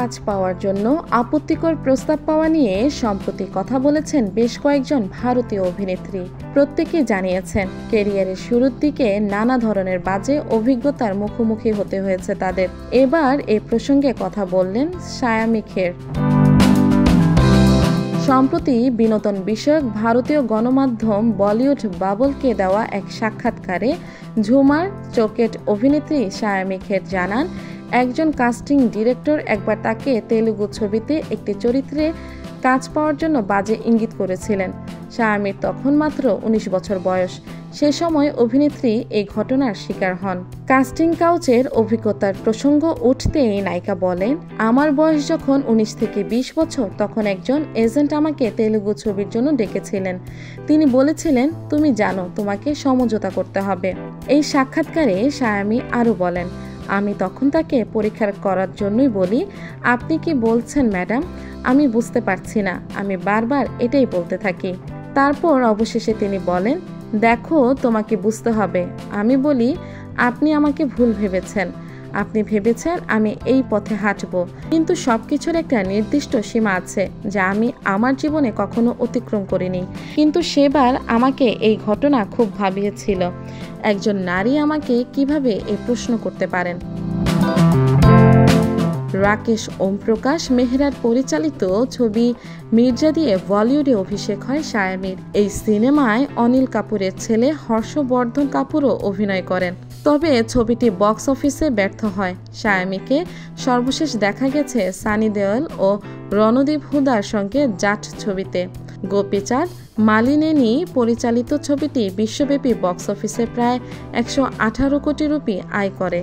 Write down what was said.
কাজ পাওয়ার জন্য আপত্তিকর প্রস্তাব পাওয়া নিয়ে সম্প্রতি কথা বলেছেন বেশ কয়েকজন ভারতীয় অভিনেত্রী। প্রত্যেকেই জানিয়েছেন ক্যারিয়ারের শুরুর দিকে নানা ধরনের বাজে অভিজ্ঞতার মুখোমুখি হতে হয়েছে তাদের। এবার এই প্রসঙ্গে কথা বললেন সায়ামি খের। সম্প্রতি বিনোদন বিষয়ক ভারতীয় গণমাধ্যম বলিউড বাবলকে দেওয়া এক সাক্ষাৎকারে ঝুমার চোকেট অভিনেত্রী সায়ামি খের জানান, একজন কাস্টিং ডিরেক্টর একবার তাকে তেলুগু ছবিতে একটি চরিত্রে কাজ পাওয়ার জন্য বাজে ইঙ্গিত করেছিলেন। সায়ামির তখন মাত্র 19 বছর বয়স। সে সময় অভিনেত্রী এই ঘটনার শিকার হন। কাস্টিং কাউচের অভিজ্ঞতার প্রসঙ্গ উঠতেই নায়িকা বলেন, আমার বয়স যখন 19 থেকে 20 বছর তখন একজন এজেন্ট আমাকে তেলুগু ছবির জন্য ডেকেছিলেন। তিনি বলেছিলেন, তুমি জানো তোমাকে সমঝোতা করতে হবে। এই সাক্ষাৎকারে সায়ামি আরও বলেন, আমি তখন তাকে পরীক্ষা করার জন্যই বলি, আপনি কি বলছেন ম্যাডাম? আমি বুঝতে পারছি না। আমি বারবার এটাই বলতে থাকি। তারপর অবশেষে তিনি বলেন, দেখো তোমাকে বুঝতে হবে। আমি বলি, আপনি আমাকে ভুল ভেবেছেন। আপনি ভেবেছেন আমি এই পথে হাঁটব, কিন্তু সবকিছুর একটা নির্দিষ্ট সীমা আছে যা আমি আমার জীবনে কখনো অতিক্রম করিনি। কিন্তু সেবার আমাকে এই ঘটনা খুব ভাবিয়েছিল, একজন নারী আমাকে কিভাবে এই প্রশ্ন করতে পারেন। রাকেশ ওমপ্রকাশ মেহরার পরিচালিত ছবি মির্জা দিয়ে বলিউডে অভিষেক হয় সায়ামির। এই সিনেমায় অনিল কাপুরের ছেলে হর্ষবর্ধন কাপুরও অভিনয় করেন। তবে ছবিটি বক্স অফিসে ব্যর্থ হয়। সায়ামিকে সর্বশেষ দেখা গেছে সানি দেওল ও রণদীপ হুদার সঙ্গে জাট ছবিতে। গোপীচাঁদ মালিনেনি পরিচালিত ছবিটি বিশ্বব্যাপী বক্স অফিসে প্রায় 118 কোটি রুপি আয় করে।